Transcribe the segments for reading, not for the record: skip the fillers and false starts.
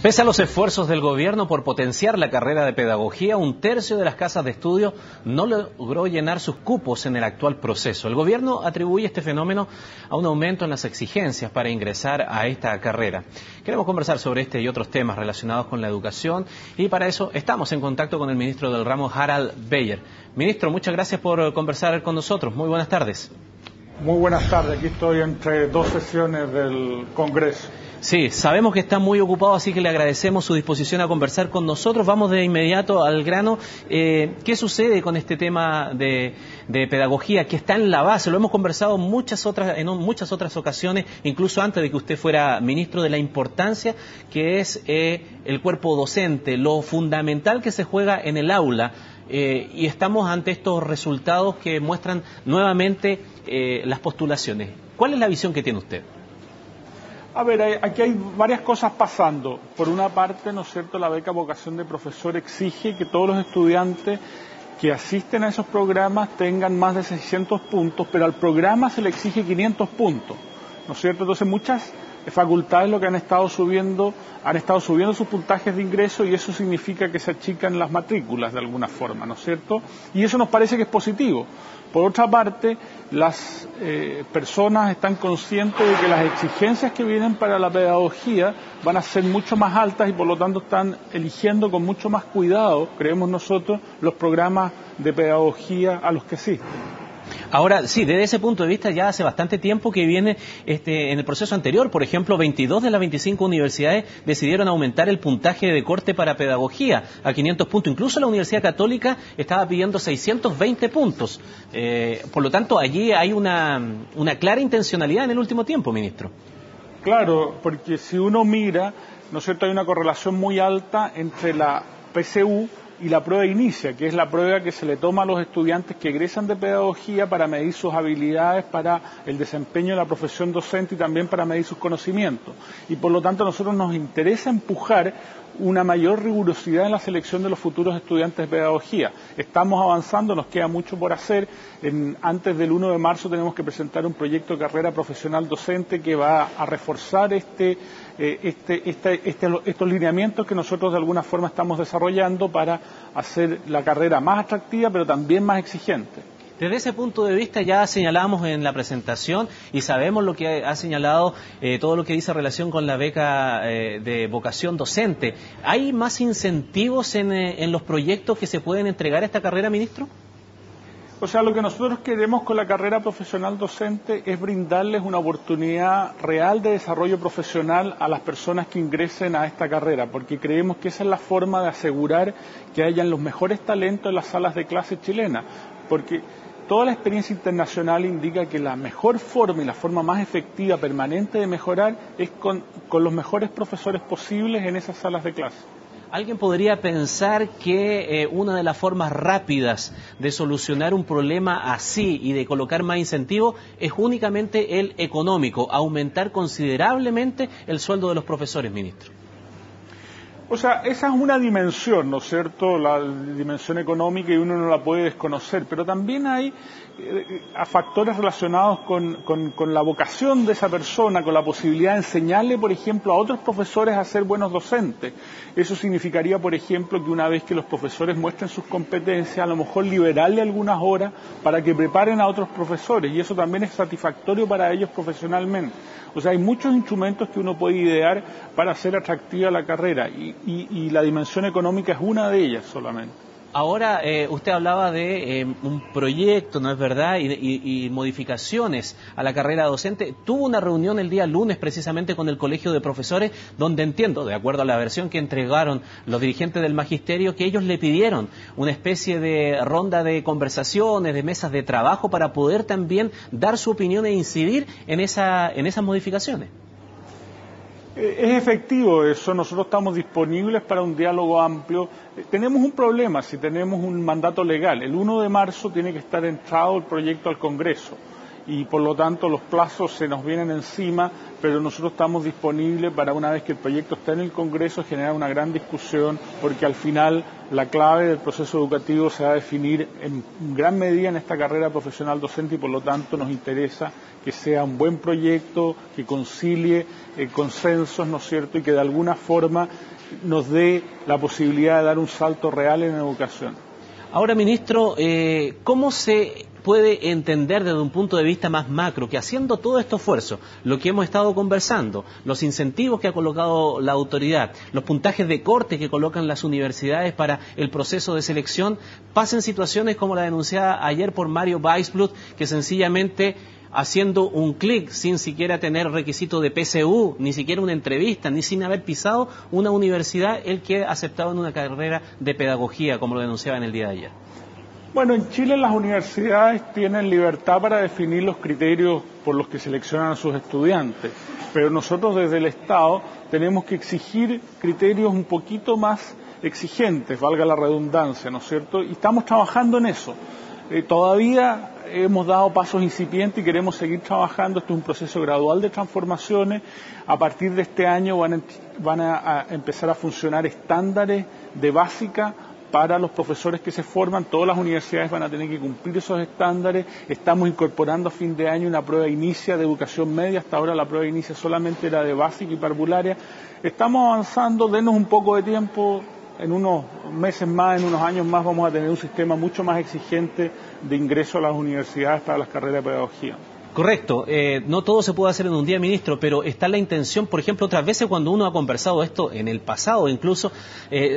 Pese a los esfuerzos del gobierno por potenciar la carrera de pedagogía, un tercio de las casas de estudio no logró llenar sus cupos en el actual proceso. El gobierno atribuye este fenómeno a un aumento en las exigencias para ingresar a esta carrera. Queremos conversar sobre este y otros temas relacionados con la educación y para eso estamos en contacto con el ministro del ramo, Harald Beyer. Ministro, muchas gracias por conversar con nosotros. Muy buenas tardes. Muy buenas tardes. Aquí estoy entre dos sesiones del Congreso. Sí, sabemos que está muy ocupado, así que le agradecemos su disposición a conversar con nosotros. Vamos de inmediato al grano. ¿Qué sucede con este tema de pedagogía que está en la base? Lo hemos conversado en muchas otras ocasiones, incluso antes de que usted fuera ministro, de la importancia que es el cuerpo docente, lo fundamental que se juega en el aula. Y estamos ante estos resultados que muestran nuevamente las postulaciones. ¿Cuál es la visión que tiene usted? A ver, aquí hay varias cosas pasando. Por una parte, ¿no es cierto?, la beca vocación de profesor exige que todos los estudiantes que asisten a esos programas tengan más de 600 puntos, pero al programa se le exige 500 puntos, ¿no es cierto? Entonces muchas facultades lo que han estado subiendo sus puntajes de ingreso y eso significa que se achican las matrículas de alguna forma, ¿no es cierto? Y eso nos parece que es positivo. Por otra parte, las personas están conscientes de que las exigencias que vienen para la pedagogía van a ser mucho más altas y por lo tanto están eligiendo con mucho más cuidado, creemos nosotros, los programas de pedagogía a los que asisten. Ahora, sí, desde ese punto de vista ya hace bastante tiempo que viene en el proceso anterior. Por ejemplo, 22 de las 25 universidades decidieron aumentar el puntaje de corte para pedagogía a 500 puntos. Incluso la Universidad Católica estaba pidiendo 620 puntos. Por lo tanto, allí hay una clara intencionalidad en el último tiempo, ministro. Claro, porque si uno mira, ¿no es cierto?, hay una correlación muy alta entre la PSU y la prueba inicia, que es la prueba que se le toma a los estudiantes que egresan de pedagogía para medir sus habilidades para el desempeño de la profesión docente y también para medir sus conocimientos. Y por lo tanto a nosotros nos interesa empujar una mayor rigurosidad en la selección de los futuros estudiantes de pedagogía. Estamos avanzando, nos queda mucho por hacer. Antes del 1 de marzo tenemos que presentar un proyecto de carrera profesional docente que va a reforzar estos lineamientos que nosotros de alguna forma estamos desarrollando para hacer la carrera más atractiva pero también más exigente. Desde ese punto de vista ya señalamos en la presentación y sabemos lo que ha señalado todo lo que dice relación con la beca de vocación docente. ¿Hay más incentivos en los proyectos que se pueden entregar a esta carrera, ministro? O sea, lo que nosotros queremos con la carrera profesional docente es brindarles una oportunidad real de desarrollo profesional a las personas que ingresen a esta carrera, porque creemos que esa es la forma de asegurar que hayan los mejores talentos en las salas de clase chilenas, porque toda la experiencia internacional indica que la mejor forma y la forma más efectiva, permanente de mejorar es con los mejores profesores posibles en esas salas de clase. Alguien podría pensar que una de las formas rápidas de solucionar un problema así y de colocar más incentivos es únicamente el económico, aumentar considerablemente el sueldo de los profesores, ministro. O sea, esa es una dimensión, ¿no es cierto?, la dimensión económica y uno no la puede desconocer, pero también hay factores relacionados con la vocación de esa persona, con la posibilidad de enseñarle, por ejemplo, a otros profesores a ser buenos docentes. Eso significaría, por ejemplo, que una vez que los profesores muestren sus competencias, a lo mejor liberarle algunas horas para que preparen a otros profesores, y eso también es satisfactorio para ellos profesionalmente. O sea, hay muchos instrumentos que uno puede idear para hacer atractiva la carrera, y la dimensión económica es una de ellas solamente. Ahora, usted hablaba de un proyecto, ¿no es verdad?, y modificaciones a la carrera docente. Tuvo una reunión el día lunes precisamente con el Colegio de Profesores, donde entiendo, de acuerdo a la versión que entregaron los dirigentes del magisterio, que ellos le pidieron una especie de ronda de conversaciones, de mesas de trabajo, para poder también dar su opinión e incidir en esas modificaciones. Es efectivo eso, nosotros estamos disponibles para un diálogo amplio. Tenemos un problema si tenemos un mandato legal. El 1 de marzo tiene que estar entrado el proyecto al Congreso y por lo tanto los plazos se nos vienen encima, pero nosotros estamos disponibles para, una vez que el proyecto está en el Congreso, generar una gran discusión, porque al final la clave del proceso educativo se va a definir en gran medida en esta carrera profesional docente y por lo tanto nos interesa que sea un buen proyecto, que concilie consensos, ¿no es cierto?, y que de alguna forma nos dé la posibilidad de dar un salto real en la educación. Ahora, ministro, ¿cómo se puede entender desde un punto de vista más macro que haciendo todo este esfuerzo, lo que hemos estado conversando, los incentivos que ha colocado la autoridad, los puntajes de corte que colocan las universidades para el proceso de selección, pasen situaciones como la denunciada ayer por Mario Weisblut, que sencillamente haciendo un clic sin siquiera tener requisito de PSU, ni siquiera una entrevista, ni sin haber pisado una universidad, él queda aceptado en una carrera de pedagogía, como lo denunciaba en el día de ayer? Bueno, en Chile las universidades tienen libertad para definir los criterios por los que seleccionan a sus estudiantes, pero nosotros desde el Estado tenemos que exigir criterios un poquito más exigentes, valga la redundancia, ¿no es cierto? Y estamos trabajando en eso. Todavía hemos dado pasos incipientes y queremos seguir trabajando. Esto es un proceso gradual de transformaciones. A partir de este año van a empezar a funcionar estándares de básica para los profesores que se forman. Todas las universidades van a tener que cumplir esos estándares. Estamos incorporando a fin de año una prueba inicia de educación media. Hasta ahora la prueba inicia solamente era de básica y parvularia. Estamos avanzando, denos un poco de tiempo. En unos meses más, en unos años más, vamos a tener un sistema mucho más exigente de ingreso a las universidades para las carreras de pedagogía. Correcto, no todo se puede hacer en un día, ministro, pero está la intención, por ejemplo, otras veces cuando uno ha conversado esto en el pasado, incluso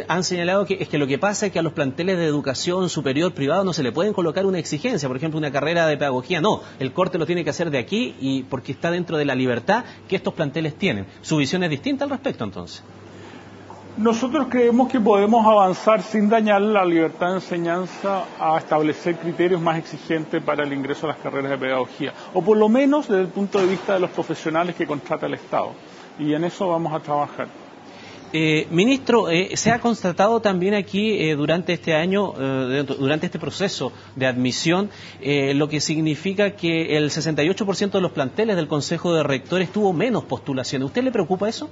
han señalado que lo que pasa es que a los planteles de educación superior privado no se le pueden colocar una exigencia, por ejemplo, una carrera de pedagogía, no, el corte lo tiene que hacer de aquí y porque está dentro de la libertad que estos planteles tienen. ¿Su visión es distinta al respecto, entonces? Nosotros creemos que podemos avanzar sin dañar la libertad de enseñanza a establecer criterios más exigentes para el ingreso a las carreras de pedagogía, o por lo menos desde el punto de vista de los profesionales que contrata el Estado, y en eso vamos a trabajar. Ministro, se ha constatado también aquí durante este año, durante este proceso de admisión, lo que significa que el 68% de los planteles del Consejo de Rectores tuvo menos postulaciones. ¿Usted le preocupa eso?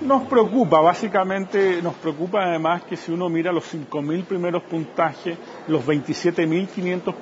Nos preocupa, básicamente nos preocupa además que si uno mira los 5.000 primeros puntajes, los 27.500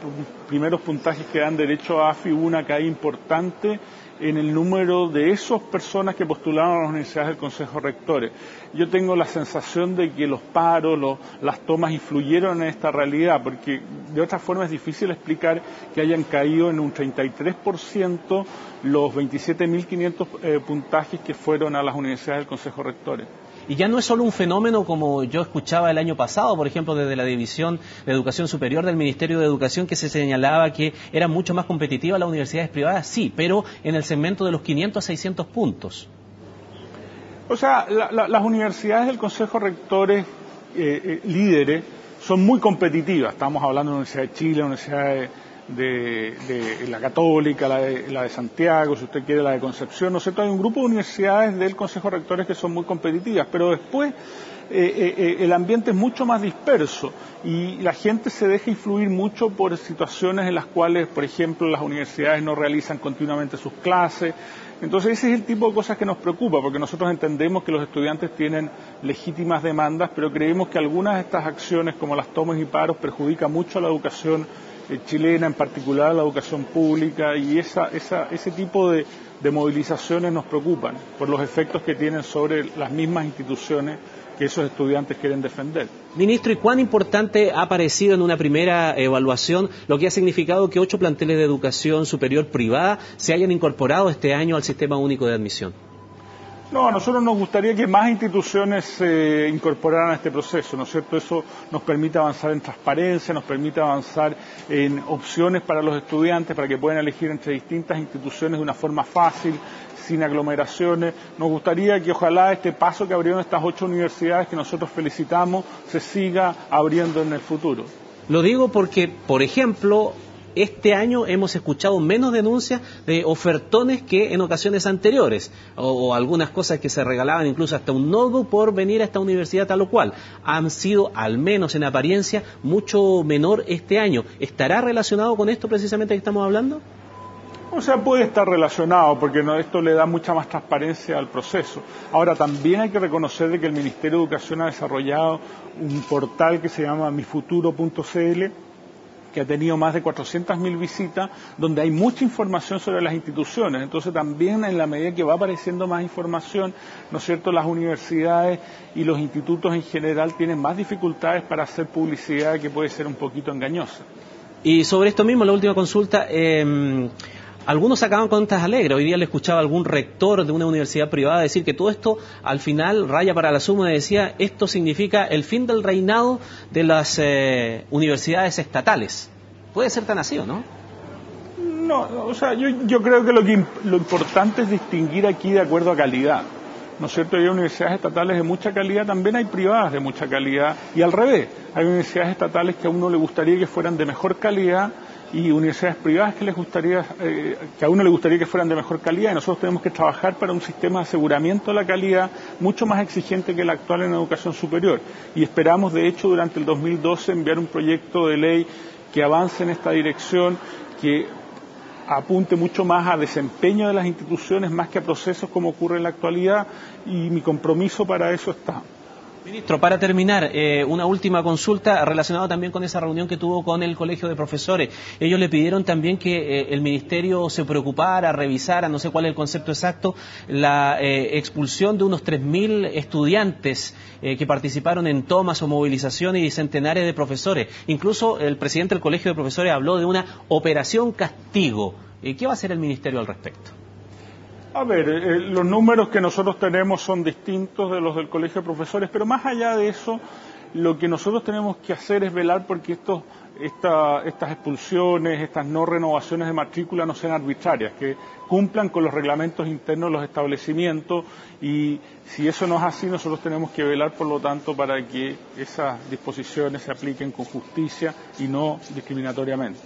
primeros puntajes que dan derecho a AFI, hubo una caída importante en el número de esas personas que postularon a las universidades del Consejo de Rectores. Yo tengo la sensación de que los paros, las tomas influyeron en esta realidad, porque de otra forma es difícil explicar que hayan caído en un 33% los 27.500 puntajes que fueron a las universidades del Consejo de Rectores. Y ya no es solo un fenómeno como yo escuchaba el año pasado, por ejemplo, desde la División de Educación Superior del Ministerio de Educación, que se señalaba que era mucho más competitiva las universidades privadas, sí, pero en el segmento de los 500 a 600 puntos. O sea, las universidades del Consejo de Rectores líderes son muy competitivas. Estamos hablando de la Universidad de Chile, la Universidad de la Católica, la de Santiago, si usted quiere la de Concepción, ¿no es cierto? Hay un grupo de universidades del Consejo de Rectores que son muy competitivas, pero después el ambiente es mucho más disperso y la gente se deja influir mucho por situaciones en las cuales, por ejemplo, las universidades no realizan continuamente sus clases. Entonces ese es el tipo de cosas que nos preocupa, porque nosotros entendemos que los estudiantes tienen legítimas demandas, pero creemos que algunas de estas acciones, como las tomas y paros, perjudican mucho a la educación chilena, en particular la educación pública, y ese tipo de movilizaciones nos preocupan por los efectos que tienen sobre las mismas instituciones que esos estudiantes quieren defender. Ministro, ¿y cuán importante ha parecido en una primera evaluación lo que ha significado que 8 planteles de educación superior privada se hayan incorporado este año al Sistema Único de Admisión? No, a nosotros nos gustaría que más instituciones se incorporaran a este proceso, ¿no es cierto? Eso nos permite avanzar en transparencia, nos permite avanzar en opciones para los estudiantes, para que puedan elegir entre distintas instituciones de una forma fácil, sin aglomeraciones. Nos gustaría que ojalá este paso que abrieron estas 8 universidades, que nosotros felicitamos, se siga abriendo en el futuro. Lo digo porque, por ejemplo, este año hemos escuchado menos denuncias de ofertones que en ocasiones anteriores, o algunas cosas que se regalaban, incluso hasta un notebook por venir a esta universidad tal o cual. Han sido, al menos en apariencia, mucho menor este año. ¿Estará relacionado con esto precisamente que estamos hablando? O sea, puede estar relacionado, porque esto le da mucha más transparencia al proceso. Ahora, también hay que reconocer de que el Ministerio de Educación ha desarrollado un portal que se llama mifuturo.cl, que ha tenido más de 400.000 visitas, donde hay mucha información sobre las instituciones. Entonces, también en la medida que va apareciendo más información, ¿no es cierto?, las universidades y los institutos en general tienen más dificultades para hacer publicidad que puede ser un poquito engañosa. Y sobre esto mismo, la última consulta, algunos sacaban cuentas alegres. Hoy día le escuchaba a algún rector de una universidad privada decir que todo esto al final raya para la suma, y decía, esto significa el fin del reinado de las universidades estatales. ¿Puede ser tan así o no? No, o sea, yo creo que lo importante es distinguir aquí de acuerdo a calidad. ¿No es cierto? Hay universidades estatales de mucha calidad, también hay privadas de mucha calidad, y al revés, hay universidades estatales que a uno le gustaría que fueran de mejor calidad, y universidades privadas que a uno le gustaría que fueran de mejor calidad, y nosotros tenemos que trabajar para un sistema de aseguramiento de la calidad mucho más exigente que el actual en educación superior. Y esperamos, de hecho, durante el 2012 enviar un proyecto de ley que avance en esta dirección, que apunte mucho más a desempeño de las instituciones más que a procesos como ocurre en la actualidad, y mi compromiso para eso está. Ministro, para terminar, una última consulta relacionada también con esa reunión que tuvo con el Colegio de Profesores. Ellos le pidieron también que el Ministerio se preocupara, revisara, no sé cuál es el concepto exacto, la expulsión de unos 3.000 estudiantes que participaron en tomas o movilizaciones y centenares de profesores. Incluso el presidente del Colegio de Profesores habló de una operación castigo. ¿Qué va a hacer el Ministerio al respecto? A ver, los números que nosotros tenemos son distintos de los del Colegio de Profesores, pero más allá de eso, lo que nosotros tenemos que hacer es velar porque estas expulsiones, estas no renovaciones de matrícula no sean arbitrarias, que cumplan con los reglamentos internos de los establecimientos, y si eso no es así, nosotros tenemos que velar, por lo tanto, para que esas disposiciones se apliquen con justicia y no discriminatoriamente.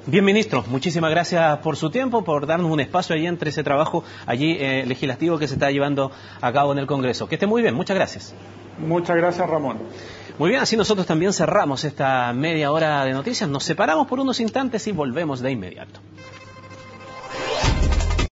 Bien, ministro, muchísimas gracias por su tiempo, por darnos un espacio allí entre ese trabajo allí legislativo que se está llevando a cabo en el Congreso. Que esté muy bien, muchas gracias. Muchas gracias, Ramón. Muy bien, así nosotros también cerramos esta media hora de noticias, nos separamos por unos instantes y volvemos de inmediato.